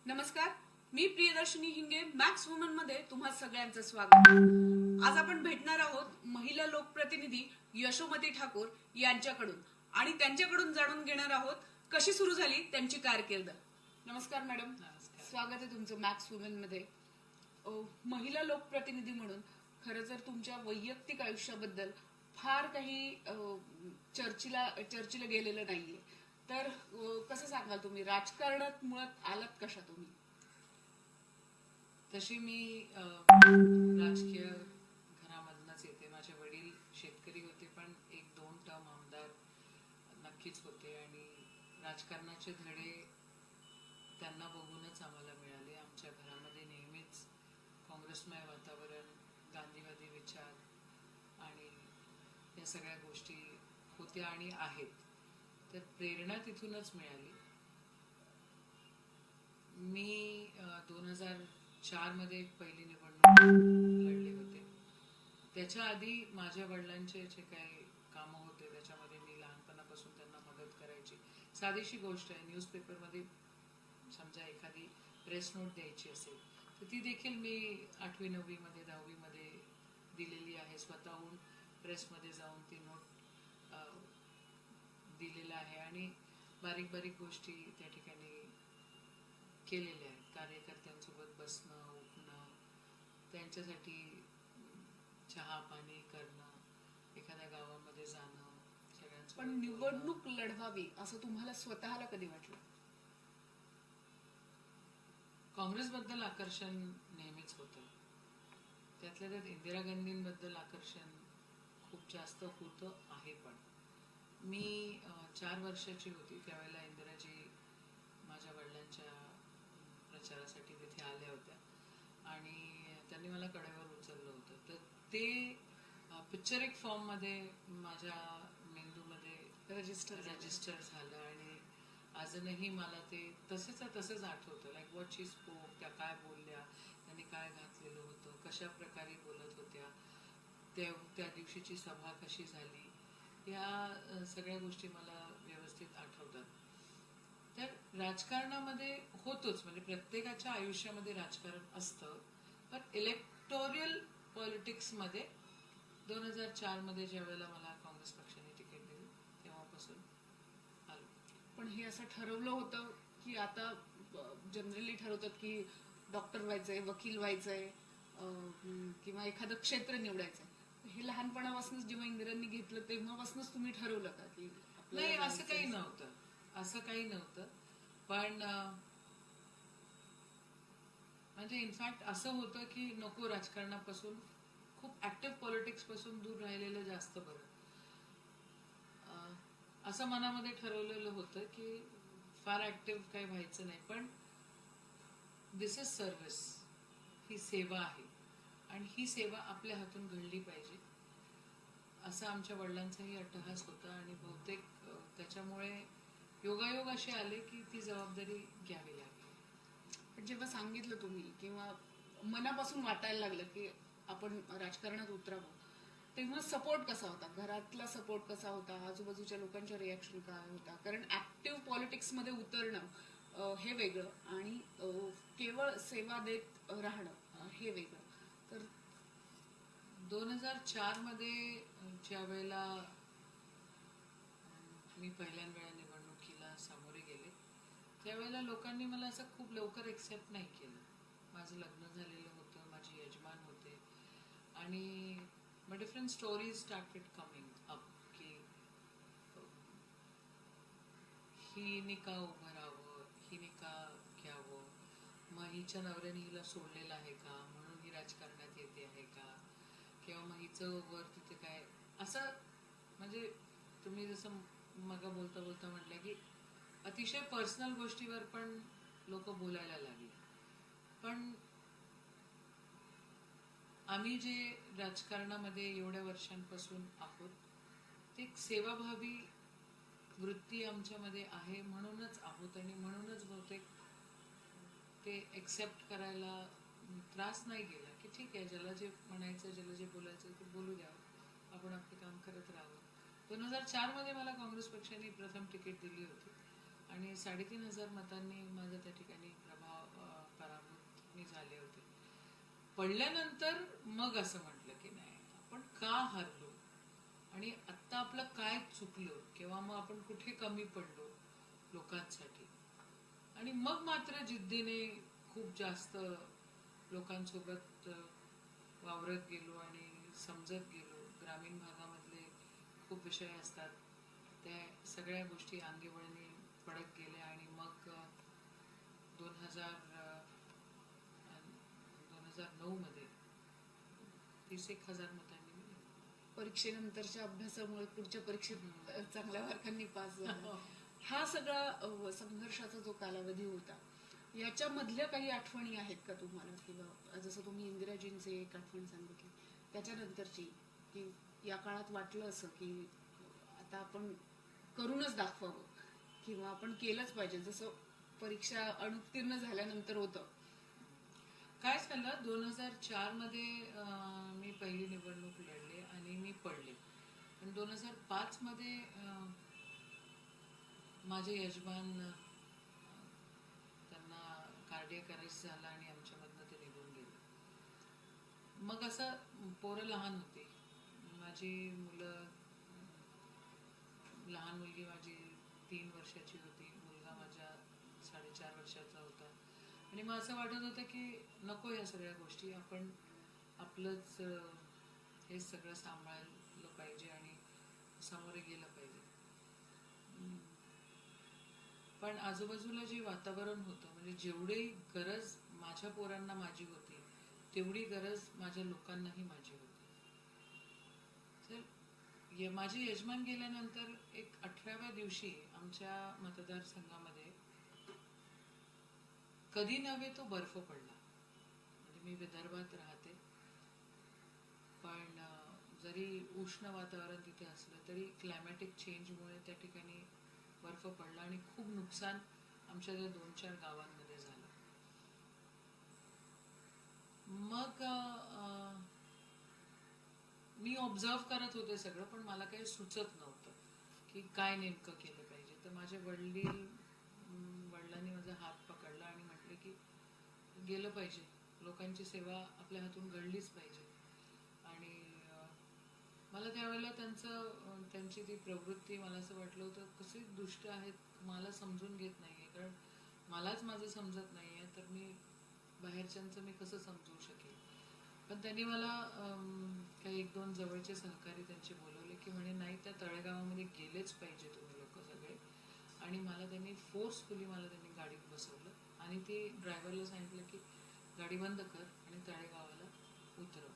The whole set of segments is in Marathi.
नमस्कार, मी प्रियदर्शनी हिंगे मॅक्स वुमन मध्ये तुम्हा सगळ्यांचं स्वागत. आज आपण भेटणार आहोत महिला लोकप्रतिनिधी यशोमती ठाकूर यांच्याकडून आणि त्यांच्याकडून जाणून घेणार आहोत कशी सुरू झाली त्यांची कारकीर्द. नमस्कार मॅडम. नमस्कार. स्वागत आहे तुमचं मॅक्स वुमन मध्ये. महिला लोकप्रतिनिधी म्हणून खरं तर तुमच्या वैयक्तिक आयुष्याबद्दल फार काही चर्चेला गेलेलं नाहीये. तर कसं सांगाल तुम्ही राजकारणात मुळात आलात कशा तुम्ही? तशी मी राजकीय घरामधूनच येते. माझे वडील शेतकरी होते, पण एक दोन टर्म आमदार नक्कीच होते आणि राजकारणाचे धडे त्यांना बघूनच आम्हाला मिळाले. आमच्या घरामध्ये नेहमीच काँग्रेसमय वातावरण, गांधीवादी विचार आणि या सगळ्या गोष्टी होत्या आणि आहेत. तर प्रेरणा तिथूनच मिळाली. मी 2004 मध्ये पहिली निवडणूक लढले होते. त्याच्या आधी माझ्या वडिलांचे जे काही कामं होते त्याच्यामध्ये मी लहानपणापासून त्यांना मदत करायची. साधीशी गोष्ट आहे, न्यूजपेपरमध्ये समजा एखादी प्रेस नोट द्यायची असेल तर ती देखील मी 8वी 9वी मध्ये 10वी मध्ये दिलेली आहे. स्वतःहून प्रेसमध्ये जाऊन ती नोट दिलेलं आहे आणि बारीक बारीक गोष्टी त्या ठिकाणी केलेल्या आहेत. कार्यकर्त्यांसोबत बसणं, उठणं, त्यांच्यासाठी चहा पाणी करणं, एखाद्या गावामध्ये जाणं, सगळ्यांसोबत. पण निवडणूक लढवावी असं तुम्हाला स्वतःला कधी वाटलं? काँग्रेसबद्दल आकर्षण नेहमीच होतं. त्यातल्या त्यात इंदिरा गांधींबद्दल आकर्षण खूप जास्त होतं आहे. पण मी 4 वर्षाची होती त्यावेळेला इंदिराजी माझ्या वडिलांच्या प्रचारासाठी तिथे आल्या होत्या आणि त्यांनी मला कडेवर उचललं होतं. तर ते पिक्चरिक फॉर्ममध्ये माझ्या मेंदूमध्ये रजिस्टर झालं आणि अजूनही मला ते तसंच आठवतं. लाईक व्हॉट शी स्पोक, त्या काय बोलल्या, त्यांनी काय घातलेलं होतं, कशा प्रकारे बोलत होत्या, त्या दिवशीची सभा कशी झाली, या सगळ्या गोष्टी मला व्यवस्थित आठवतात. तर राजकारणामध्ये होतोच, म्हणजे प्रत्येकाच्या आयुष्यामध्ये राजकारण असतं. पण इलेक्टोरियल पॉलिटिक्समध्ये 2004 मध्ये ज्या वेळेला मला काँग्रेस पक्षाने तिकीट दिली तेव्हापासून आलो. पण हे असं ठरवलं होतं की आता जनरली ठरवतात की डॉक्टर व्हायचंय, वकील व्हायचंय किंवा एखादं क्षेत्र निवडायचंय. हे लहानपणापासूनच जेव्हा इंदिरांनी घेतलं तेव्हापासूनच तुम्ही ठरवलं का की नाही? असं काही नव्हतं, असं काही नव्हतं. पण म्हणजे इनफॅक्ट असं होतं की नको, राजकारणापासून खूप ऍक्टिव्ह पॉलिटिक्स पासून दूर राहिलेलं जास्त बरं, असं मनामध्ये ठरवलेलं होतं की फार ऍक्टिव्ह काही व्हायचं नाही. पण दिस इज सर्व्हिस, ही सेवा आहे आणि ही सेवा आपल्या हातून घडली पाहिजे असा आमच्या वडिलांचाही अट्टहास होता आणि बहुतेक त्याच्यामुळे योगायोग असे आले की ती जबाबदारी घ्यावी लागली. पण जेव्हा सांगितलं तुम्ही किंवा मनापासून वाटायला लागलं की आपण राजकारणात उतरावं, तेव्हा सपोर्ट कसा होता? घरातला सपोर्ट कसा होता? आजूबाजूच्या लोकांच्या रिॲक्शन काय होता? कारण ऍक्टिव्ह पॉलिटिक्स मध्ये उतरणं हे वेगळं आणि केवळ सेवा देत राहणं हे वेगळं. तर 2004 मध्ये ज्या वेळेला मी पहिल्यांदा निवडणुकीला सामोरे गेले त्यावेळेला लोकांनी मला असं खूप लवकर एक्सेप्ट नाही केलं. माझं लग्न झालेलं होतं, माझे यजमान होते आणि मग different stories started coming up की हिने का उभं राहावं, हिने का घ्यावं, मग हिच्या नवऱ्याने हिला सोडलेलं आहे का म्हणून ही राजकारणात येते आहे का, किंवा मग हिचं वर तिथे काय असं. म्हणजे तुम्ही जसं मग बोलता बोलता म्हटलं की अतिशय पर्सनल गोष्टीवर पण लोक बोलायला लागले. पण आम्ही जे राजकारणामध्ये एवढ्या वर्षांपासून आहोत ते एक सेवाभावी वृत्ती आमच्यामध्ये आहे म्हणूनच आहोत आणि म्हणूनच बहुतेक ते एक्सेप्ट करायला त्रास नाही गेला की ठीक आहे, ज्याला जे म्हणायचं, ज्याला जे बोलायचं ते बोलू द्यावं, आपण आपले काम करत राहावं. 2004 मध्ये मला काँग्रेस पक्षाने प्रथम तिकीट दिली होती आणि 3,500 मतांनी माझा त्या ठिकाणी पराभूत मी झाले होते. पडल्यानंतर मग असं म्हटलं की नाही, आपण का हरलो आणि आत्ता आपलं काय चुकलं किंवा मग आपण कुठे कमी पडलो लोकांसाठी. आणि मग मात्र जिद्दीने खूप जास्त लोकांसोबत वावरत गेलो आणि समजत गेलो. ग्रामीण भागामधले खूप विषय असतात, त्या सगळ्या गोष्टी अंगीवळणी पडत गेल्या आणि मग 2009 मध्ये 30,000 मतांनी मी परीक्षेनंतरच्या अभ्यासामुळे पुढच्या परीक्षेत चांगल्या मार्कांनी पास झाला. हा सगळा संघर्षाचा जो कालावधी होता, याच्यामधल्या काही आठवणी आहेत का तुम्हाला? किंवा जसं तुम्ही इंदिराजींचे एक आठवण सांगितली, त्याच्यानंतरची, की या काळात वाटलं असं की आता आपण करूनच दाखवावं किंवा आपण केलंच पाहिजे, जसं परीक्षा अनुत्तीर्ण झाल्यानंतर होतं? काय झालं, 2004 मध्ये मी पहिली निवडणूक लढले आणि मी पडले. पण 2005 मध्ये माझे यजमान त्यांना कार्डियक अरेस्ट झाला आणि आमच्यामधनं ते निघून गेले. मग असं पोरं लहान होती, माझी मुलं, लहान मुलगी माझी 3 वर्षाची होती, मुलगा माझ्या 4.5 वर्षाचा होता. आणि मग असं वाटत होतं की नको या सगळ्या गोष्टी, आपण आपलंच हे सगळं सांभाळलं पाहिजे आणि सामोरे गेलं पाहिजे. पण आजूबाजूला जे वातावरण होतं, म्हणजे जेवढी गरज माझ्या पोरांना माझी होती, तेवढी गरज माझ्या लोकांनाही माझी होती. तर माझे यजमान गेल्यानंतर एक 18व्या दिवशी आमच्या मतदारसंघामध्ये कधी नव्हे तो बर्फ पडला. म्हणजे मी विदर्भात राहते, पण जरी उष्ण वातावरण तिथे असलं तरी क्लायमॅटिक चेंजमुळे त्या ठिकाणी बर्फ पडला आणि खूप नुकसान आमच्या त्या 2-4 गावांमध्ये झालं. मग मी ऑब्झर्व करत होते सगळं, पण मला काही सुचत नव्हतं की काय नेमकं केलं पाहिजे. तर माझे वडिलांनी माझा हात पकडला आणि म्हटले की गेलं पाहिजे, लोकांची सेवा आपल्या हातून घडलीच पाहिजे. आणि मला त्यावेळेला त्यांची ती प्रवृत्ती, मला असं वाटलं होतं कसे दुष्ट आहेत, मला समजून घेत नाहीये, कारण मलाच माझं समजत नाहीये तर मी बाहेरच्यांचं मी कसं समजू शकेल. पण त्यांनी मला काही 1-2 जवळचे सहकारी त्यांचे बोलवले की म्हणे नाही, त्या तळेगावामध्ये गेलेच पाहिजे तुम्ही लोक सगळे. आणि मला त्यांनी फोर्सफुली गाडीत बसवलं आणि ते ड्रायव्हरला सांगितलं की गाडी बंद कर आणि तळेगावाला उतरव.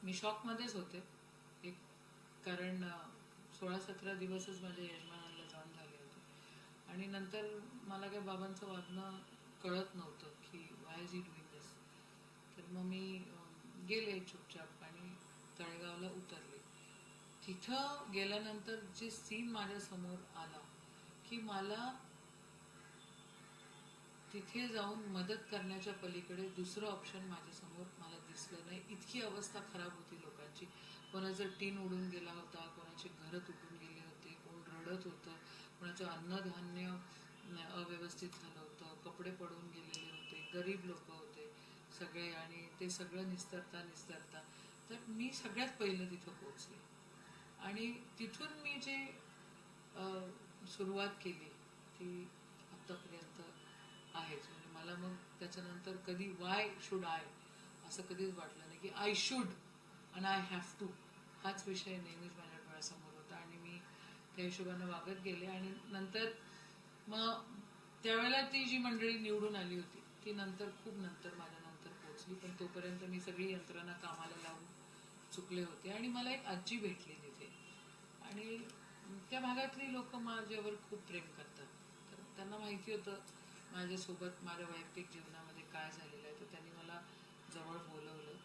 मी शॉकमध्येच होते, एक कारण 16-17 दिवसच माझ्या यजमानाला जाऊन झाले होते. आणि नंतर मला काय बाबांचं वागणं कळत नव्हतं की वाय इज ही डुईंग दिस. तर मग मी गेले चुपचाप आणि तळेगावला उतरले. तिथं गेल्यानंतर जे सीन माझ्यासमोर आला की मला तिथे जाऊन मदत करण्याच्या पलीकडे दुसरं ऑप्शन माझ्यासमोर मला दिसलं नाही. इतकी अवस्था खराब होती लोकांची. कोणाचं टीन उडून गेला होता, कोणाचे घरं तुटून गेले होते, कोण रडत होतं, कोणाचं अन्नधान्य अव्यवस्थित झालं होतं, कपडे पडून गेलेले होते, गरीब लोक होते सगळे. आणि ते सगळं निस्तरता तर मी सगळ्यात पहिलं तिथं पोहोचले. आणि तिथून मी जे सुरुवात केली ती आत्तापर्यंत आहेच. म्हणजे मला मग त्याच्यानंतर कधी वाय शुड आय असं कधीच वाटलं नाही, की आय शुड आणि आय हॅव टू हाच विषय नेहमीच माझ्या डोळ्यासमोर होता. आणि मी त्या हिशोबानं वागत गेले. आणि नंतर मग त्यावेळेला ती जी मंडळी निवडून आली होती ती खूप नंतर माझ्या नंतर पोचली, पण तोपर्यंत मी सगळी यंत्रणा कामाला लावून चुकले होते. आणि मला एक आजी भेटली तिथे, आणि त्या भागातली लोक माझ्यावर खूप प्रेम करतात. तर त्यांना माहिती होतं माझ्यासोबत माझ्या वैयक्तिक जीवनामध्ये काय झालेलं आहे. तर त्यांनी मला जवळ बोलवलं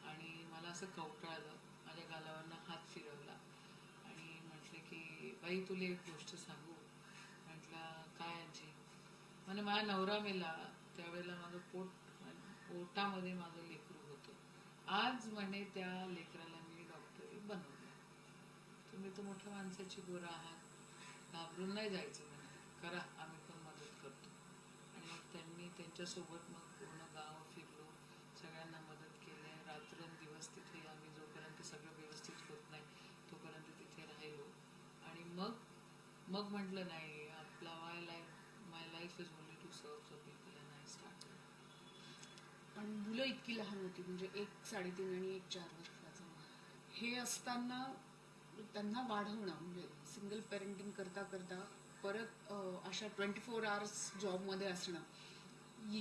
आणि मला असं कवटाळलं, माझ्या गालावरनं हात फिरवला आणि म्हटले की बाई तुला एक गोष्ट सांगू. म्हटलं काय आजी? म्हणजे माझा नवरा मेला त्यावेळेला माझं पोटामध्ये माझं लेकरू होतं. आज म्हणे त्या लेकराला मी डॉक्टरी बनवलं. तुम्ही तर मोठ्या माणसाची गोरा आहात, आम्हालाही जायचं म्हणजे करा, आम्ही पण मदत करतो. आणि मग त्यांनी त्यांच्यासोबत मग पूर्ण गाव फिरलो, सगळ्यांना मदत केली. रात्रंदिवस तिथे आम्ही जोपर्यंत सगळं व्यवस्थित होत नाही तोपर्यंत तिथे राहिलो. आणि मग मग म्हटलं नाही, आपला my life is only to serve the people and I started. आणि मुलं इतकी लहान होती, म्हणजे एक 3.5 आणि एक 4 वर्षाचं. हे असताना त्यांना वाढवणं, म्हणजे सिंगल पेरेंटिंग करता करता परत अशा 24 आवर्स जॉबमध्ये असणं,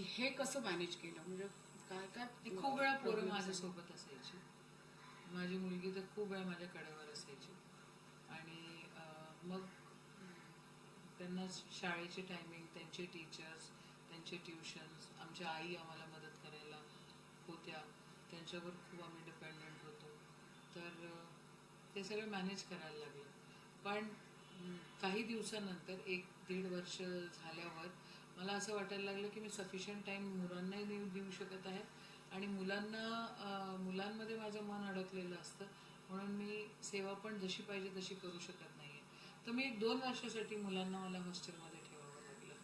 हे कसं मॅनेज केलं? म्हणजे काय काय खूप वेळा पोरं problems आले? माझ्यासोबत असायची. माझी मुलगी तर खूप वेळा माझ्या कडेवर असायची. आणि मग त्यांना शाळेचे टायमिंग, त्यांचे टीचर्स, त्यांचे ट्युशन्स, आमच्या आई आम्हाला मदत करायला होत्या, त्यांच्यावर खूप आम्ही डिपेंडंट होतो. तर ते सगळं मॅनेज करायला लागलं. पण काही दिवसानंतर 1-1.5 वर्ष झाल्यावर मला असं वाटायला लागलं की मी सफिशियंट टाईम मुलांनाही देऊ शकत आहे आणि मुलांमध्ये माझं मन अडकलेलं असतं, म्हणून मी सेवा पण जशी पाहिजे तशी करू शकत नाही आहे. तर मी 1-2 वर्षासाठी मुलांना मला हॉस्टेलमध्ये ठेवावं लागलं.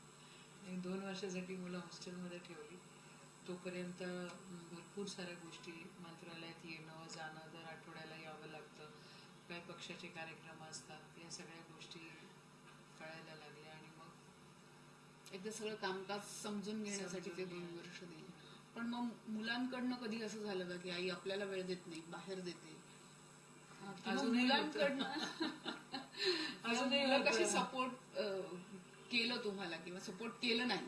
1-2 वर्षासाठी मुलं हॉस्टेलमध्ये ठेवली. तोपर्यंत भरपूर साऱ्या गोष्टी, मंत्रालयात येणं जाणं, दर आठवड्याला यावं लागतं, काय पक्षाचे कार्यक्रम असतात, या सगळ्या गोष्टी कळायला लागल्या. आणि मग एकदा सगळं कामकाज समजून घेण्यासाठी ते 2 वर्ष दिले. पण मग मुलांकडनं कधी असं झालं का की आई आपल्याला वेळ देत नाही, बाहेर देते? किंवा अजूनही मुलांकडनं अजूनही मुलं होतं. कशी सपोर्ट केलं तुम्हाला किंवा सपोर्ट केलं नाही?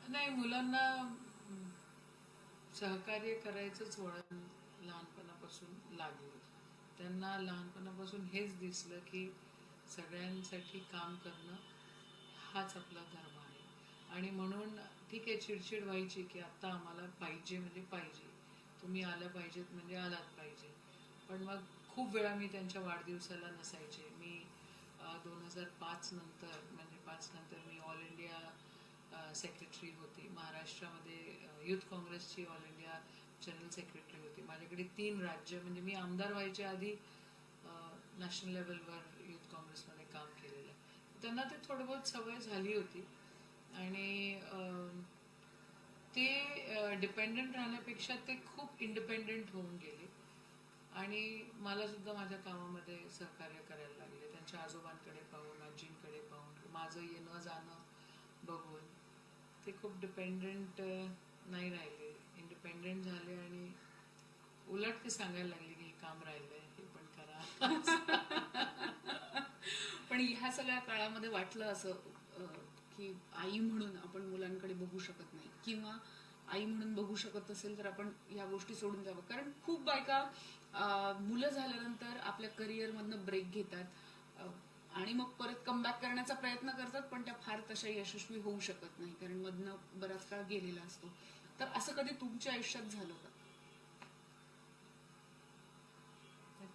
नाही, मुलांना सहकार्य करायचंच वळण लहानपणापासून लागलं. त्यांना लहानपणापासून हेच दिसलं की सगळ्यांसाठी काम करणं हाच आपला धर्म आहे. आणि म्हणून ठीक आहे, चिडचिड व्हायची की आत्ता आम्हाला पाहिजे म्हणजे पाहिजे, तुम्ही आलं पाहिजेत म्हणजे आलात पाहिजे. पण मग खूप वेळा मी त्यांच्या वाढदिवसाला नसायचे. मी 2005 नंतर, म्हणजे 5 नंतर मी ऑल इंडिया सेक्रेटरी होती. महाराष्ट्रामध्ये युथ काँग्रेसची ऑल इंडिया जनरल सेक्रेटरी होती. माझ्याकडे 3 राज्य, म्हणजे मी आमदार व्हायच्या आधी नॅशनल लेवलवर युथ काँग्रेसमध्ये काम केलेलं आहे. त्यांना ते थोडं बहुत सवय झाली होती. आणि ते डिपेंडंट राहण्यापेक्षा ते खूप इंडिपेंडंट होऊन गेले आणि मला सुद्धा माझ्या कामामध्ये सहकार्य करायला लागले. त्यांच्या आजोबांकडे पाहून, आजींकडे पाहून, माझं येणं जाणं बघून ते खूप डिपेंडंट नाही राहिले, इंडिपेंडंट झाले. आणि उलट ते सांगायला लागले की हे काम राहिलंय, हे पण करा. पण ह्या सगळ्या काळामध्ये वाटलं असं की आई म्हणून आपण मुलांकडे बघू शकत नाही, किंवा आई म्हणून बघू शकत असेल तर आपण या गोष्टी सोडून द्यावं? कारण खूप बायका मुलं झाल्यानंतर आपल्या करिअरमधनं ब्रेक घेतात आणि मग परत कमबॅक करण्याचा प्रयत्न करतात, पण त्या फार तशा यशस्वी होऊ शकत नाही, कारण मधनं बराच काळ गेलेला असतो. तर असं कधी तुमच्या आयुष्यात झालं का?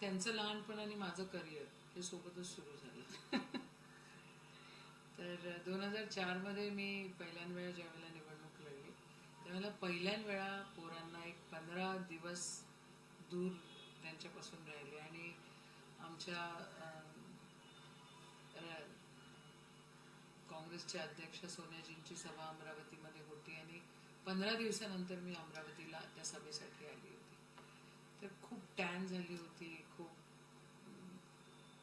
त्यांचं लहानपण आणि माझं करिअर हे सोबतच सुरू झालं. तर 2004 मध्ये मी पहिल्यांदा वेळा ज्यावेळेला निवडणूक लढली त्यावेळेला पहिल्यांदा वेळा पोरांना एक 15 दिवस दूर त्यांच्यापासून राहिले. आणि आमच्या काँग्रेसच्या अध्यक्ष सोनियाजींची सभा अमरावतीमध्ये होती आणि 15 दिवसानंतर मी अमरावतीला त्या सभेसाठी आली होती. तर खूप टॅन झाली होती, खूप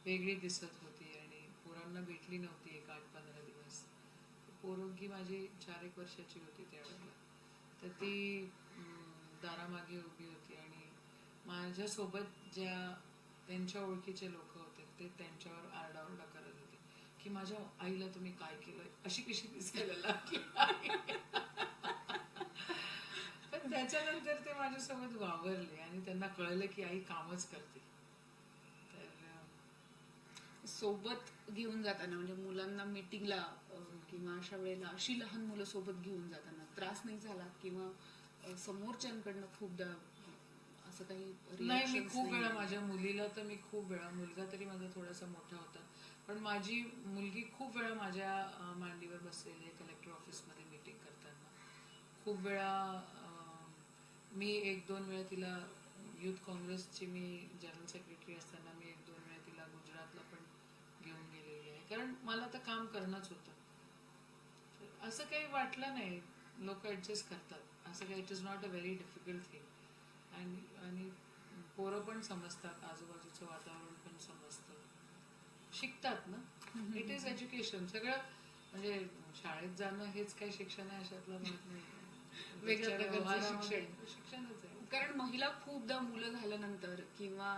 वेगळी दिसत होती आणि पोरांना भेटली नव्हती एक 8-15 दिवस. पोरगी माझी 4-1 वर्षाची होती त्यावेळेला. तर ती दारामागे उभी होती आणि माझ्यासोबत ज्या त्यांच्या ओळखीचे लोक होते ते त्यांच्यावर आरडाओरडा करत होते की माझ्या आईला तुम्ही काय केलंय, अशी कशी दिसायला लागली. पण त्याच्यानंतर ते माझ्यासोबत वावरले आणि त्यांना कळलं की आई कामच करते. सोबत घेऊन जाताना, म्हणजे मुलांना मीटिंगला किंवा अशा वेळेला अशी लहान मुलं सोबत घेऊन जाताना त्रास नाही झाला, किंवा समोरच्यांकडनं खूपदा असं काही नाही, मी reactions खूप नाही वेळा आले? माझ्या मुलीला तर मी खूप वेळा, मुलगा तरी माझा थोडासा मोठा होता, पण माझी मुलगी खूप वेळा माझ्या मांडीवर बसलेली, कलेक्टर ऑफिसमध्ये मीटिंग करताना खूप वेळा. मी 1-2 वेळा तिला, युथ काँग्रेसची मी जनरल सेक्रेटरी असताना मी 1-2 वेळा तिला गुजरातला पण करणंच होतं. तर असं काही वाटलं नाही, लोक ऍडजस्ट करतात, असं काही. It is not a very difficult thing. आणि पोरं पण समजतात, आजूबाजूचं वातावरण पण समजतं, शिकतात ना. इट इज एज्युकेशन सगळं. म्हणजे शाळेत जाणं हेच काही शिक्षण आहे अशातला भाग नाही. वेगळ्या प्रकारचं व्यवहारामध्ये शिक्षण. शिक्षणच आहे. कारण महिला खूपदा मुलं झाल्यानंतर किंवा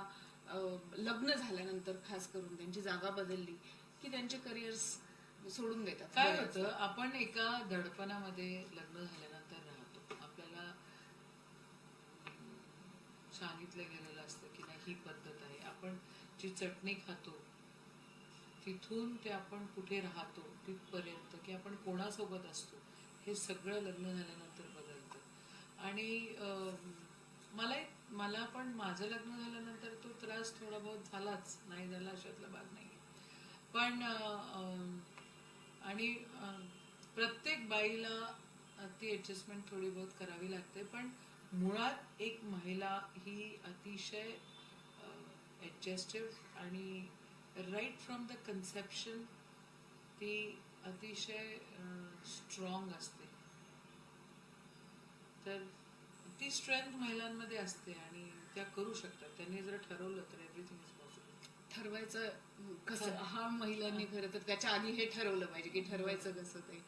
लग्न झाल्यानंतर खास करून त्यांची जागा बदलली की त्यांचे करिअर्स सोडून देतात. काय बऱ्याचदा. होतं, आपण एका दडपणामध्ये लग्न झाल्यानंतर राहतो. आपल्याला सांगितलं गेलेलं असतं की नाही, ही पद्धत आहे. आपण जी चटणी खातो तिथून ते आपण कुठे राहतो तिथपर्यंत, की आपण कोणासोबत असतो, हे सगळं लग्न झाल्यानंतर बदलतं. आणि मला पण माझं लग्न झाल्यानंतर तो त्रास थोडा बहुत झालाच, नाही झाला अशातला भाग नाही. पण आणि प्रत्येक बाईला ती ॲडजस्टमेंट थोडी बहुत करावी लागते. पण मुळात एक महिला ही अतिशय ॲडजस्टिव्ह आणि राईट फ्रॉम द कन्सेप्शन ती अतिशय स्ट्रॉंग असते. तर ती स्ट्रेंथ महिलांमध्ये असते आणि त्या करू शकतात. त्यांनी जर ठरवलं तर एव्हरीथिंग इज पॉसिबल. ठरवायचं कसं हा महिलांनी खरं तर त्याच्या आधी हे ठरवलं पाहिजे की ठरवायचं कसं ते.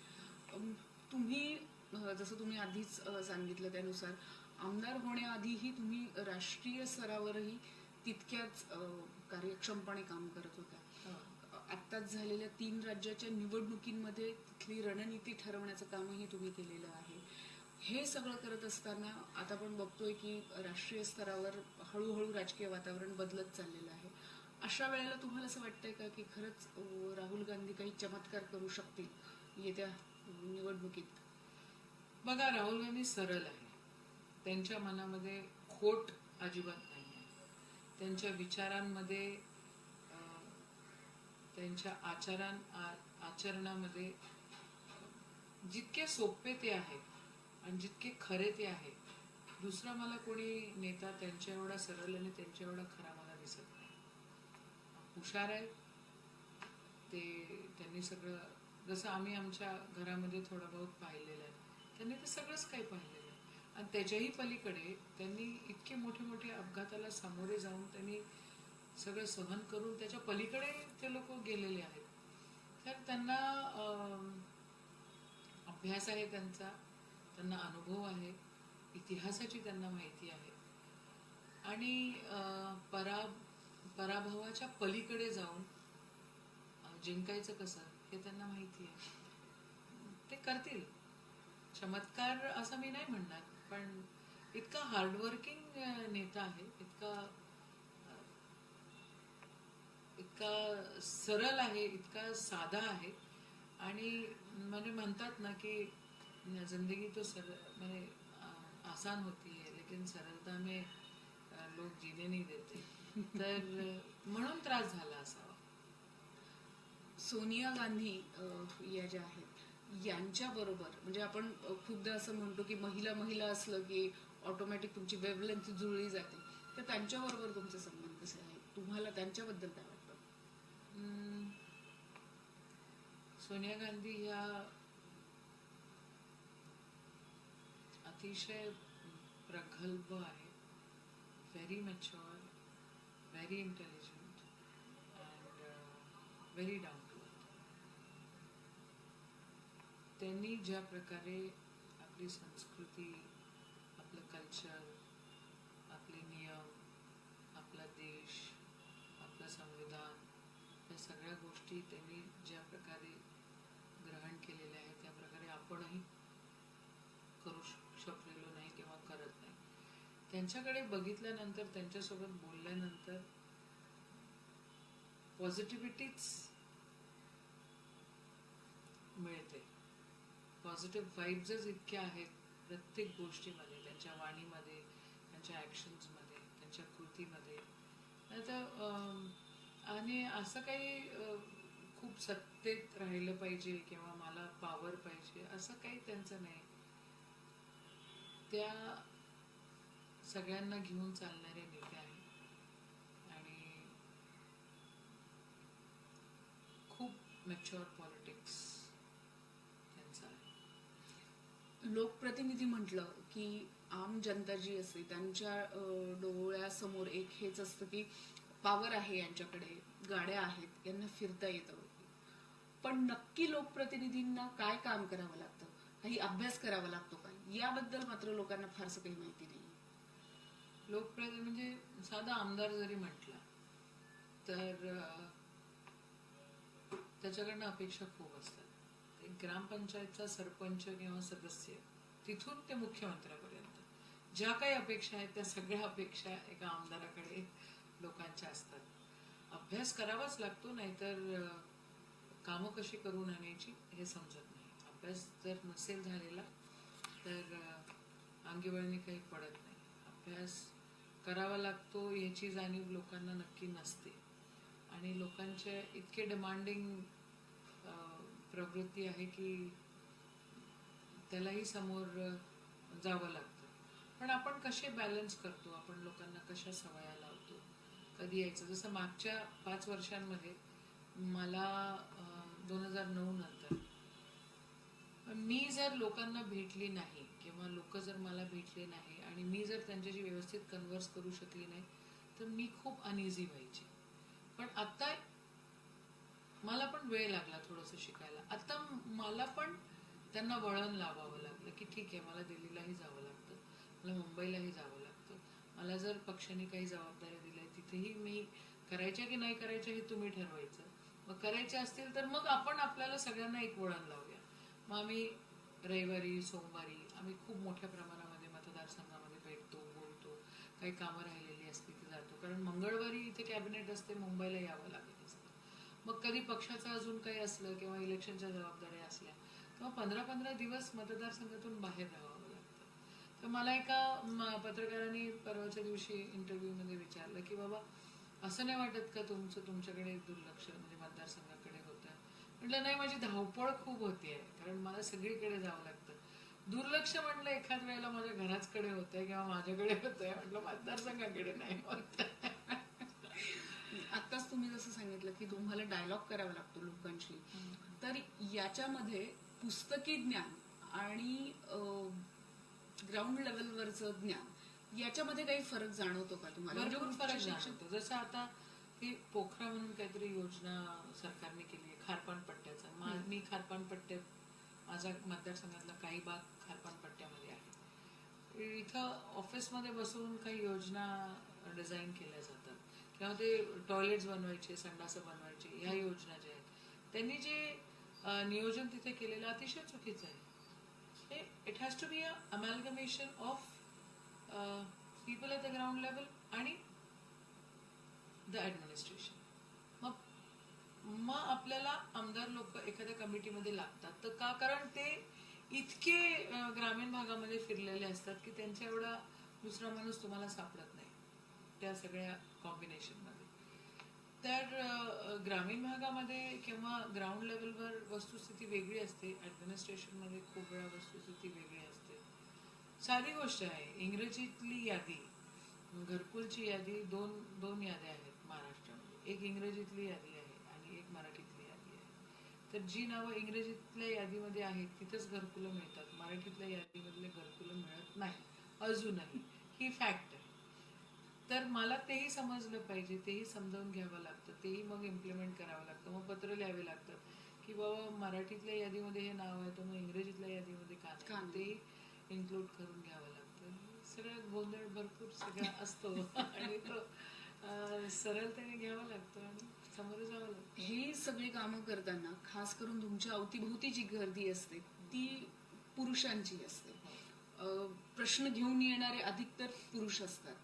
तुम्ही जसं तुम्ही आधीच सांगितलं त्यानुसार आमदार होण्याआधीही तुम्ही राष्ट्रीय स्तरावरही तितक्याच कार्यक्षमपणे काम करत होता. आत्ताच झालेल्या 3 राज्याच्या निवडणुकींमध्ये तिथली रणनीती ठरवण्याचं कामही तुम्ही केलेलं आहे. हे सगळं करत असताना आता आपण बघतोय की राष्ट्रीय स्तरावर हळूहळू राजकीय वातावरण बदलत चाललेलं आहे. अशा वेळेला तुम्हाला असं वाटतंय का की खरंच राहुल गांधी काही चमत्कार करू शकतील येत्या निवडणुकीत? बघा, राहुल गांधी सरळ आहे. त्यांच्या मनामध्ये खोट अजिबात नाही आहे. त्यांच्या विचारांमध्ये, त्यांच्या आचरणामध्ये जितके सोपे ते आहेत आणि जितके खरे ते आहे, दुसरा मला कोणी नेता त्यांच्या एवढा सरळ आणि त्यांच्या एवढा खरा मला दिसत नाही. हुशार आहे ते. त्यांनी सगळं, जसं आम्ही आमच्या घरामध्ये थोडं बहुत पाहिलेलं आहे, त्यांनी ते सगळंच काही पाहिलेलं आहे. आणि त्याच्याही पलीकडे त्यांनी इतके मोठे मोठे अपघाताला सामोरे जाऊन त्यांनी सगळं सहन करून त्याच्या पलीकडे ते लोक गेलेले आहेत. तर त्यांना अभ्यास आहे त्यांचा, त्यांना अनुभव आहे, इतिहासाची त्यांना माहिती आहे. आणि पराभवाच्या पलीकडे जाऊन जिंकायचं कसं हे त्यांना माहिती आहे. ते करतील. चमत्कार असं मी नाही म्हणणार, पण इतका हार्डवर्किंग नेता आहे, इतका सरळ आहे, इतका साधा आहे. आणि म्हणजे म्हणतात ना की जिंदगी तो म्हणजे आसान होती है लेकिन सरलता में लोग जीने नहीं देते. तर म्हणून त्रास झाला असावा. सोनिया गांधी या ज्या आहेत यांच्याबरोबर म्हणजे आपण खूपदा असं म्हणतो की महिला महिला असलं की ऑटोमॅटिक तुमची वेवलेंथ जुळली जाते. तर त्यांच्याबरोबर तुमचे संबंध कसे आहेत? तुम्हाला त्यांच्याबद्दल काय वाटतं? सोनिया गांधी ह्या अतिशय प्रगल्भ आहे, very mature, very intelligent and very down to earth. त्यांनी ज्या प्रकारे आपली संस्कृती, आपलं कल्चर, आपले नियम, आपला देश, आपलं संविधान, या सगळ्या गोष्टी त्यांनी ज्या प्रकारे ग्रहण केलेल्या आहेत त्या प्रकारे आपणही करू शकलेलो नाही किंवा करत नाही. त्यांच्याकडे बघितल्यानंतर, त्यांच्यासोबत बोलल्यानंतर पॉझिटिव्हिटीच मिळते. पॉझिटिव्ह व्हाइब्सच इतक्या आहेत प्रत्येक गोष्टीमध्ये, त्यांच्या वाणीमध्ये, त्यांच्या ॲक्शन्समध्ये, त्यांच्या कृतीमध्ये. आणि असं काही खूप सत्तेत राहिलं पाहिजे किंवा मला पॉवर पाहिजे असं काही त्यांचं नाही. त्या सगळ्यांना घेऊन चालणारे नेते आहेत आणि खूप मॅच्युअर पॉलिटिक्स त्यांचं आहे. लोकप्रतिनिधी म्हटलं की आम जनता जी असते त्यांच्या डोळ्यासमोर एक हेच असतं की पॉवर आहे यांच्याकडे, गाड्या आहेत, यांना फिरता येतं. पण नक्की लोकप्रतिनिधींना काय काम करावं लागतं, काही अभ्यास करावा लागतो का, याबद्दल मात्र लोकांना फारसं काही माहिती नाही. लोकप्रतिनिधी म्हणजे साधा आमदार जरी म्हटला तर त्याच्याकडनं अपेक्षा खूप असतात. एक ग्रामपंचायतचा सरपंच किंवा सदस्य तिथून ते मुख्यमंत्र्यापर्यंत ज्या काही अपेक्षा आहेत त्या सगळ्या अपेक्षा एका आमदाराकडे लोकांच्या असतात. अभ्यास करावाच लागतो, नाहीतर कामं कशी करून आणायची हे समजत नाही. अभ्यास जर नसेल झालेला तर अंगीवळणी काही पडत नाही. अभ्यास करावा लागतो याची जाणीव लोकांना नक्की नसते आणि लोकांच्या इतके डिमांडिंग प्रवृत्ती आहे की त्यालाही समोर जावं लागतं. पण आपण कसे बॅलन्स करतो, आपण लोकांना कशा सवया लावतो, कधी यायचं. जसं मागच्या 5 वर्षांमध्ये मला 2009 नंतर मी जर लोकांना भेटली नाही किंवा लोक जर मला भेटले नाही आणि मी जर त्यांच्याशी व्यवस्थित कन्व्हर्स करू शकली नाही तर मी खूप अनइझी व्हायची. पण आता मला पण वेळ लागला थोडंसं शिकायला. आता मला पण त्यांना वळण लावावं लागलं की ठीक आहे, मला दिल्लीलाही जावं लागतं, मला मुंबईलाही जावं लागतं. मला जर पक्षाने काही जबाबदाऱ्या दिल्या तिथेही मी करायच्या की नाही करायच्या हे तुम्ही ठरवायचं. मग करायचे असतील तर मग आपण आपल्याला सगळ्यांना एक वळण लावूया. मग आम्ही रविवारी सोमवारी आम्ही खूप मोठ्या प्रमाणामध्ये मतदारसंघामध्ये भेटतो, बोलतो. काही कामं राहिलेली असते ती जातो, कारण मंगळवारी इथे कॅबिनेट असते, मुंबईला यावं लागत असतं. मग कधी पक्षाचं अजून काही असलं किंवा इलेक्शनच्या जबाबदाऱ्या असल्या तेव्हा 15-15 दिवस मतदारसंघातून बाहेर राहावं लागतं. तर मला एका पत्रकाराने परवाच्या दिवशी इंटरव्ह्यूमध्ये विचारलं की बाबा असं नाही वाटत का तुमच्याकडे दुर्लक्ष म्हणजे मतदारसंघाकडे होतं. म्हटलं नाही, माझी धावपळ खूप होतीये कारण मला सगळीकडे जावं लागतं. दुर्लक्ष म्हटलं एखाद वेळेला माझ्या घराचकडे होतंय किंवा माझ्याकडे होतंय, म्हटलं मतदारसंघाकडे नाही होत. आत्ताच तुम्ही जसं सांगितलं की तुम्हाला डायलॉग करावा लागतो लोकांशी, तर याच्यामध्ये पुस्तकी ज्ञान आणि ग्राउंड लेवलवरचं ज्ञान याच्यामध्ये काही फरक जाणवतो का तुम्हाला? भरपूर म्हणजे फरक जाणवतो. जसं आता ही पोखरा म्हणून काहीतरी योजना सरकारने केली आहे खारपान पट्ट्याचा. मी खारपान पट्ट्यात माझा मतदारसंघातला काही भाग खारपान पट्ट्यामध्ये आहे. इथं ऑफिसमध्ये बसून काही योजना डिझाईन केल्या जातात किंवा ते टॉयलेट्स बनवायचे, संडासं बनवायचे, ह्या योजना ज्या आहेत त्यांनी जे नियोजन तिथे केलेलं अतिशय चुकीचं आहे. It has to be a amalgamation of people at the ground level आणि द ॲडमिनिस्ट्रेशन. मग आपल्याला आमदार लोक एखाद्या कमिटीमध्ये लागतात तर का? कारण ते इतके ग्रामीण भागामध्ये फिरलेले असतात की त्यांच्या एवढा दुसरा माणूस तुम्हाला सापडत नाही त्या सगळ्या कॉम्बिनेशनमध्ये. तर ग्रामीण भागामध्ये किंवा ग्राउंड लेवलवर वस्तुस्थिती वेगळी असते, ॲडमिनिस्ट्रेशनमध्ये खूप वेळा वस्तुस्थिती वेगळी असते. साधी गोष्ट आहे, इंग्रजीतली यादी, घरकुलची यादी, दोन याद्या आहेत महाराष्ट्रामध्ये. एक इंग्रजीतली यादी आहे आणि एक मराठीतली यादी आहे. तर जी नावं इंग्रजीतल्या यादीमध्ये आहेत तिथंच घरकुलं मिळतात, मराठीतल्या यादीमधले घरकुलं मिळत नाही अजूनही. ही फॅक्ट आहे. तर मला तेही समजलं पाहिजे, तेही समजावून घ्यावं लागतं, तेही मग इम्प्लिमेंट करावं लागतं. मग पत्र लिहावे लागतात की बाबा मराठीतल्या यादीमध्ये हे नाव आहे तर मग इंग्रजीतल्या यादीमध्ये का नाही, तेही इन्क्लूड करून घ्यावं लागतं. सगळं गोंधळ भरपूर सगळं असतो आणि तो सरळतेने घ्यावा लागतो आणि समोर जावं लागतं. ही सगळी कामं करताना खास करून तुमच्या अवतीभोवती जी गर्दी असते ती पुरुषांची असते. प्रश्न घेऊन येणारे अधिकतर पुरुष असतात.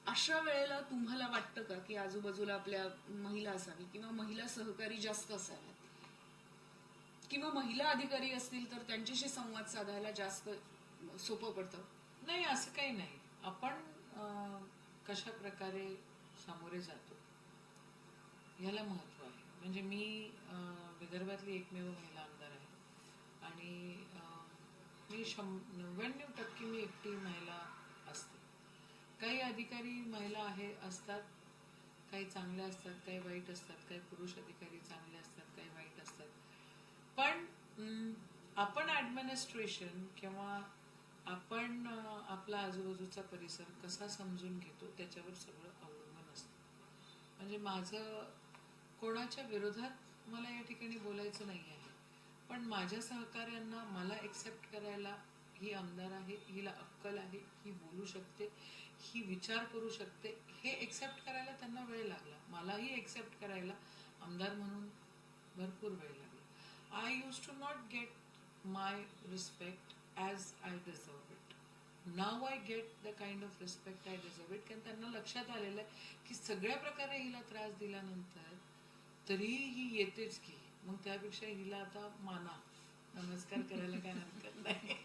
अशा वेळेला तुम्हाला वाटतं का की आजूबाजूला आपल्या महिला असावी किंवा महिला सहकारी जास्त असाव्यात किंवा महिला अधिकारी असतील तर त्यांच्याशी संवाद साधायला जास्त सोपं पडतं? नाही, असं काही नाही. आपण कशा प्रकारे सामोरे जातो ह्याला महत्त्व आहे. म्हणजे मी विदर्भातली एकमेव महिला आमदार आहे आणि मी 99% मी एकटी महिला असते. काही अधिकारी महिला असतात, काही चांगल्या असतात, काही वाईट असतात, काही पुरुष अधिकारी चांगले असतात, काही वाईट असतात. आपण ऍडमिनिस्ट्रेशन किंवा आपण आपला आजूबाजूचा परिसर कसा समजून घेतो त्याच्यावर सगळं अवलंबून असतं. म्हणजे माझं कोणाच्या विरोधात मला या ठिकाणी बोलायचं नाही आहे, पण माझ्या सहकाऱ्यांना मला एक्सेप्ट करायला ही आमदार आहे, हिला अक्कल आहे, ही बोलू शकते, ही विचार करू शकते, हे एक्सेप्ट करायला त्यांना वेळ लागला. मलाही एक्सेप्ट करायला आमदार म्हणून भरपूर वेळ लागला. I use to not get my respect as I deserve it. Now I get the kind of respect I deserve it. कारण त्यांना लक्षात आलेलं आहे की सगळ्या प्रकारे हिला त्रास दिल्यानंतर तरीही ही येतेच की, मग त्यापेक्षा हिला आता माना, नमस्कार करायला काय हरकत नाही.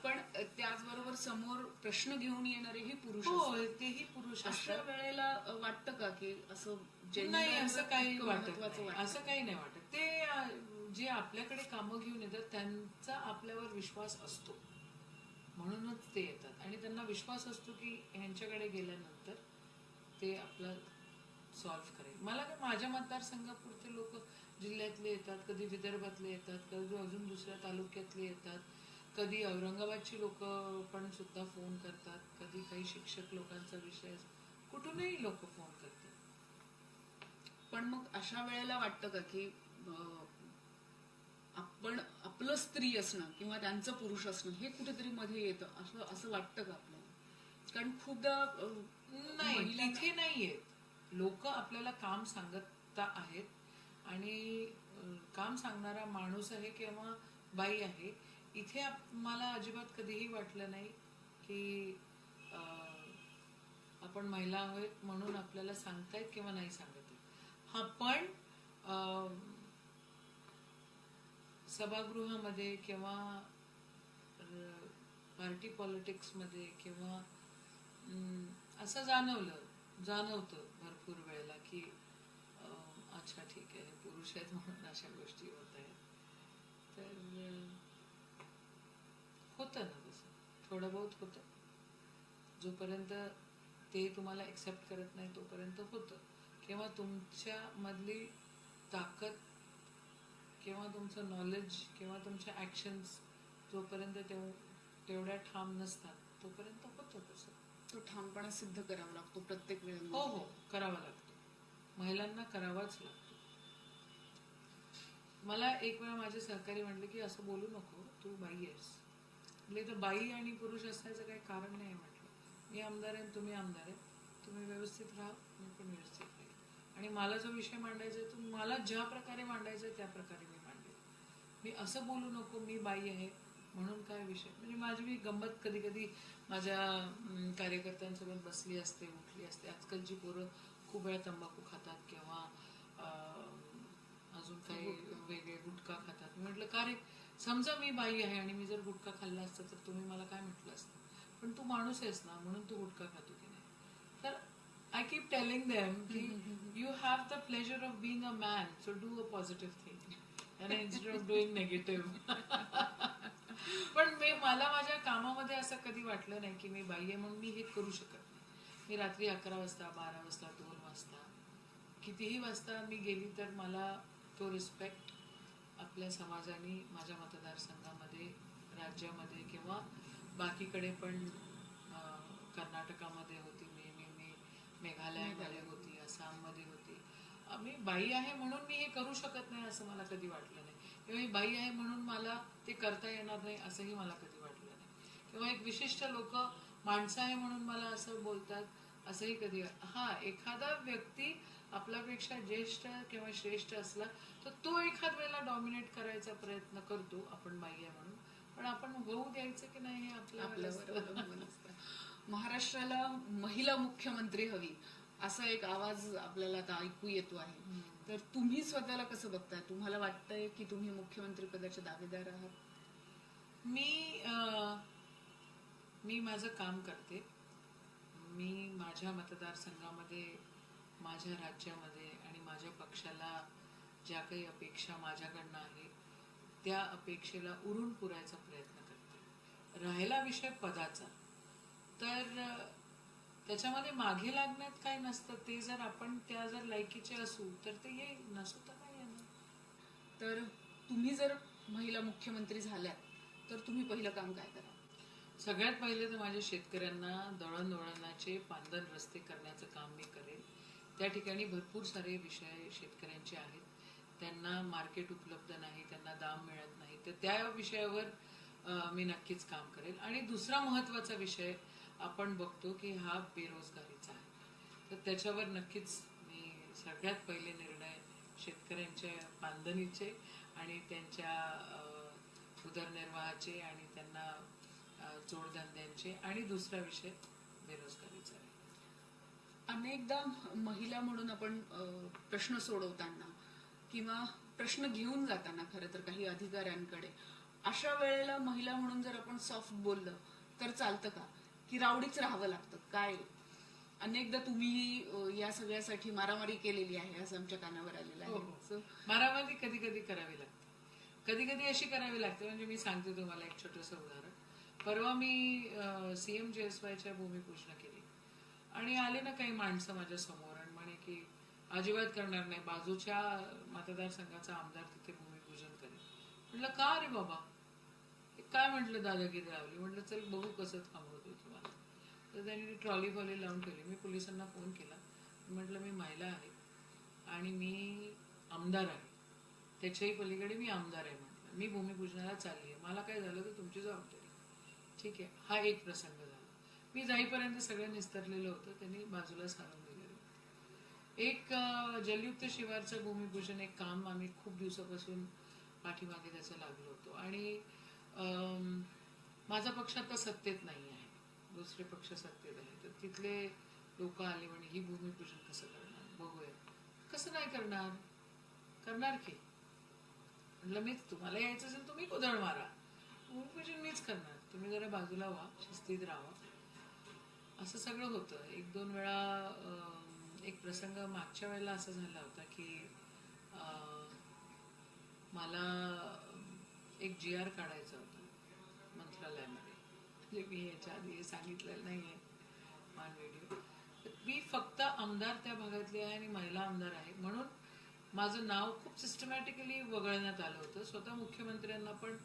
पण त्याचबरोबर समोर प्रश्न घेऊन येणारेही पुरुष हो, असतात. तेही पुरुष अशा असतात. वेळेला वाटतं का की असं नाही, असं काही वाटत महत्वाचं नाही. असं काही नाही वाटत. ते जे आपल्याकडे कामं घेऊन येतात त्यांचा आपल्यावर विश्वास असतो म्हणूनच ते येतात, आणि त्यांना विश्वास असतो की ह्यांच्याकडे गेल्यानंतर ते आपलं सॉल्व्ह करेल. मला काय, माझ्या मतदारसंघापुरते लोक जिल्ह्यातले येतात, कधी विदर्भातले येतात, कधी अजून दुसऱ्या तालुक्यातले येतात, कधी औरंगाबादची लोक पण सुद्धा फोन करतात, कधी काही शिक्षक लोकांचा विषय, कुठूनही लोक फोन करतात. पण मग अशा वेळेला वाटतं का की आपण आपलं स्त्री असणं किंवा त्यांचं पुरुष असणं हे कुठेतरी मध्ये येतं, असं असं वाटतं का आपल्याला? कारण खूपदा नाही, तिथे नाहीये. लोक आपल्याला काम सांगत आहेत आणि काम सांगणारा माणूस आहे किंवा बाई आहे. इथे मला अजिबात कधीही वाटलं नाही की आपण महिला आहोत म्हणून आपल्याला सांगतायत किंवा नाही सांगत. हा, पण सभागृहामध्ये किंवा पार्टी पॉलिटिक्समध्ये किंवा असं जाणवतं भरपूर वेळेला की अच्छा ठीक आहे, पुरुष आहेत म्हणून अशा गोष्टी होत आहेत. तर होतं ना तसं, थोडं बहुत होतं. जोपर्यंत ते तुम्हाला एक्सेप्ट करत नाही तोपर्यंत होतं. किंवा तुमच्यामधली ताकद किंवा तुमचं नॉलेज किंवा तुमच्या ॲक्शन्स जोपर्यंत तेवढ्या ठाम नसतात तोपर्यंत होतं तसं. तो ठामपणा सिद्ध करावा लागतो प्रत्येक वेळेला. हो हो, करावा लागतो. महिलांना करावाच लागतो. मला एक वेळा माझे सहकारी म्हणले की असं बोलू नको, तू बाई आहेस. म्हणजे तर बाई आणि पुरुष असण्याचं काही कारण नाही म्हटलं. मी आमदार आहे, तुम्ही आमदार आहे, तुम्ही व्यवस्थित राहा, मी पण व्यवस्थित राहील. आणि मला जो विषय मांडायचा आहे तो मला ज्या प्रकारे मांडायचा आहे त्या प्रकारे मी मांडेल. मी असं बोलू नको मी बाई आहे म्हणून काय विषय. म्हणजे माझी मी गंमत कधी कधी माझ्या कार्यकर्त्यांसोबत बसली असते, उठली असते. आजकालची पोरं खूप वेळा तंबाखू खातात किंवा अजून काही वेगळे गुटखा खातात. मी म्हटलं का रे, समजा मी बाई आहे आणि मी जर गुटखा खाल्ला असतं तर तुम्ही मला काय म्हटलं असतं, पण तू माणूस आहेस ना म्हणून तू गुटखा खातो की नाही. तर I keep telling them you have the pleasure of being a man, so do a positive thing and instead of doing negative. पण मला माझ्या कामामध्ये असं कधी वाटलं नाही की मी बाई आहे म्हणून मी हे करू शकत नाही. मी रात्री 11 वाजता, 12 वाजता, 2 वाजता, कितीही वाजता मी गेली तर मला तो रिस्पेक्ट आपल्या समाजाने माझ्या मतदारसंघामध्ये, राज्यामध्ये किंवा बाकीकडे पण, कर्नाटकामध्ये होती मी मेघालयामध्ये होती, आसाममध्ये होती. मी बाई आहे म्हणून मी हे करू शकत नाही असं मला कधी वाटलं नाही, किंवा मी बाई आहे म्हणून मला ते करता येणार नाही असंही मला कधी वाटलं नाही, किंवा एक विशिष्ट लोक माणसं आहे म्हणून मला असं बोलतात असंही कधी. हा, एखादा व्यक्ती आपल्यापेक्षा ज्येष्ठ किंवा श्रेष्ठ असला तर तो एखाद वेळेला डॉमिनेट करायचा प्रयत्न करतो आपण बाई आहे म्हणून, पण आपण होऊ द्यायचं की नाही हे आपल्यावर अवलंबून असतं. महाराष्ट्राला महिला मुख्यमंत्री हवी असा एक आवाज आपल्याला आता ऐकू येतो आहे. तर तुम्ही स्वतःला कसं बघताय? तुम्हाला वाटतंय की तुम्ही मुख्यमंत्री पदाचे दावेदार आहात? मी माझं काम करते. मी माझ्या मतदारसंघामध्ये, माझ्या राज्यामध्ये आणि माझ्या पक्षाला ज्या काही अपेक्षा माझ्याकडनं आहे त्या अपेक्षेला उरून पुरायचा प्रयत्न करते. राहिला विषय पदाचा, तर त्याच्यामध्ये मागे लागण्यात काही नसतं. ते जर आपण जर लायकीचे असू तर ते येईल, नसू तर नाही येणार. तर तुम्ही जर महिला मुख्यमंत्री झाल्यात तर तुम्ही पहिलं काम काय करा? सगळ्यात पहिले तर माझ्या शेतकऱ्यांना दळणवळणाचे पांदन रस्ते करण्याचं काम मी करेल. त्या ठिकाणी भरपूर सारे विषय शेतकऱ्यांचे आहेत, त्यांना मार्केट उपलब्ध नाही, त्यांना दाम मिळत नाही, तर त्या विषयावर मी नक्कीच काम करेल. आणि दुसरा महत्त्वाचा विषय आपण बघतो की हा बेरोजगारीचा आहे, तर त्याच्यावर नक्कीच मी सगळ्यात पहिले निर्णय शेतकऱ्यांच्या बांधणीचे आणि त्यांच्या उदरनिर्वाहाचे आणि त्यांना जोडधंद्यांचे, आणि दुसरा विषय बेरोजगारीचा आहे. अनेकदा महिला म्हणून आपण प्रश्न सोडवताना किंवा प्रश्न घेऊन जाताना खरं तर काही अधिकाऱ्यांकडे, अशा वेळेला महिला म्हणून जर आपण सॉफ्ट बोललं तर चालतं का, की रावडीच राहावं लागतं काय? अनेकदा तुम्ही या सगळ्यासाठी मारामारी केलेली आहे असं आमच्या कानावर आलेलं हो, आहे. मारामारी कधी कधी करावी लागते, कधी कधी अशी करावी लागते. म्हणजे मी सांगते तुम्हाला एक छोटंसं उदाहरण. परवा मी CM JSYच्या भूमिपूजन केली आणि आले ना काही माणसं माझ्या समोर आणि म्हणे की अजिबात करणार नाही, बाजूच्या मतदारसंघाचा आमदार तिथे भूमिपूजन करेल. म्हटलं का रे बाबा, काय म्हटलं दादागिरी लावली. म्हटलं चल बघू कसं थांबवतो तुम्हाला. तर त्यांनी ट्रॉली फॉली लावून ठेवली. मी पोलिसांना फोन केला, म्हटलं मी महिला आहे आणि मी आमदार आहे, त्याच्याही पलीकडे मी आमदार आहे. म्हटलं मी भूमिपूजनाला चालली आहे, मला काय झालं तर तुमची जबाबदारी. ठीक आहे, हा एक प्रसंग झाला. मी जाईपर्यंत सगळं निस्तरलेलं होतं, त्यांनी बाजूला सारून दिलेलं. एक जलयुक्त शिवारचं भूमिपूजन, एक काम आम्ही खूप दिवसापासून पाठीमागे त्याचं लागलो होतो आणि माझा पक्ष आता सत्तेत नाही आहे, दुसरे पक्ष सत्तेत आहे. तर तिथले लोक आले म्हणे ही भूमिपूजन कसं करणार, बघूया. कसं नाही करणार, करणार की. म्हटलं मीच, तुम्हाला यायचं असेल तुम्ही कुदळ मारा, भूमिपूजन मीच करणार, तुम्ही जरा बाजूला व्हा, शिस्तीत राहा. असं सगळं होतं. एक दोन वेळा एक प्रसंग मागच्या वेळेला असा झाला होता की मला एक GR काढायचा होता मंत्रालयामध्ये. म्हणजे मी याच्या आधी हे सांगितलेलं नाही आहे ऑन व्हिडिओ. मी फक्त आमदार त्या भागातली आहे आणि महिला आमदार आहे म्हणून माझं नाव खूप सिस्टमॅटिकली वगळण्यात आलं होतं. स्वतः मुख्यमंत्र्यांना पण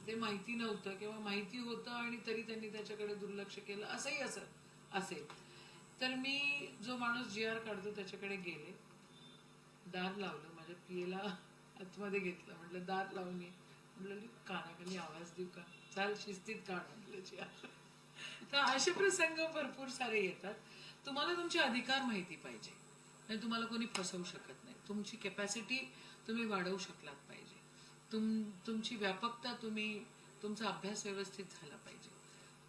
ते माहिती नव्हतं किंवा माहिती होतं आणि तरी त्यांनी त्याच्याकडे दुर्लक्ष केलं, असंही असेल. तर मी जो माणूस GR काढतो त्याच्याकडे गेले, दार लावलं, माझ्या PAला आतमध्ये घेतलं, म्हटलं दार लावून ये. म्हटलं कानाखाली आवाज देऊ का, चाल शिस्तीत काढ म्हटलं GR. तर असे प्रसंग भरपूर सारे येतात. तुम्हाला तुमचे अधिकार माहिती पाहिजे आणि तुम्हाला कोणी फसवू शकत नाही. तुमची कॅपॅसिटी तुम्ही वाढवू शकलात पाहिजे, तुमची व्यापकता, तुमचा अभ्यास व्यवस्थित झाला पाहिजे,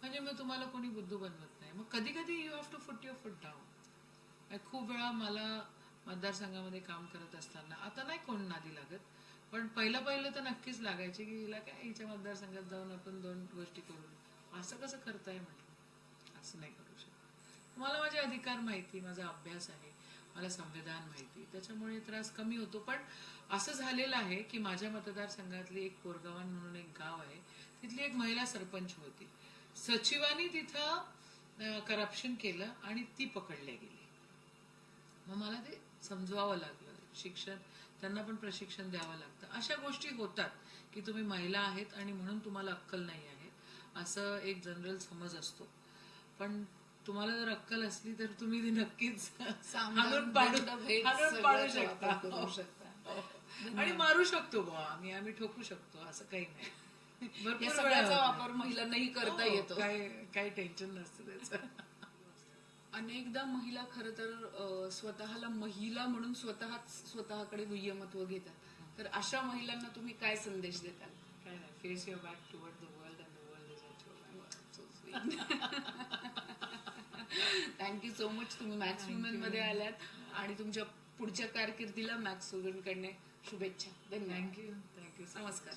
म्हणजे मग तुम्हाला कोणी बुद्धू बनवत नाही. मग कधी कधी you have to put your foot down. खूप वेळा मला मतदारसंघामध्ये काम करत असताना, आता नाही कोण नादी लागत, पण पहिलं तर नक्कीच लागायचे की हिला काय, हिच्या मतदारसंघात जाऊन आपण दोन गोष्टी करू, असं कसं करताय म्हटलं. असं नाही करू शकत. मला माझे अधिकार माहिती, माझा अभ्यास आहे, मला संविधान माहिती, त्याच्यामुळे त्रास कमी होतो. पण असं झालेलं आहे की माझ्या मतदारसंघातली एक कोरगावन म्हणून एक गाव आहे, तिथली एक महिला सरपंच होती. सचिवांनी तिथं करप्शन केलं आणि ती पकडल्या गेली. मग मला ते समजवावं लागलं. शिक्षण, त्यांना पण प्रशिक्षण द्यावं लागतं. अशा गोष्टी होतात की तुम्ही महिला आहेत आणि म्हणून तुम्हाला अक्कल नाही आहे, असं एक जनरल समज असतो. पण तुम्हाला जर अक्कल असली तर तुम्ही ती नक्कीच हाणून पाडू शकता आणि मारू शकतो बुवा, आम्ही ठोकू शकतो, असं काही नाही. या सगळ्याचा वापर महिलांनाही करता येतो, काही टेन्शन नसतं त्याचं. अनेकदा महिला खरं तर स्वतःला महिला म्हणून स्वतःकडे व्यक्तिमत्व घेतात. तर अशा महिलांना तुम्ही काय संदेश देताल? काय नाही, face your back toward the world and the world is at your back. Thank you so much. तुम्ही मॅक्स वुमेन मध्ये आल्यात आणि तुमच्या पुढच्या कारकिर्दीला मॅक्स वुमेन कडने शुभेच्छा. धन्यवाद. थँक्यू. नमस्कार.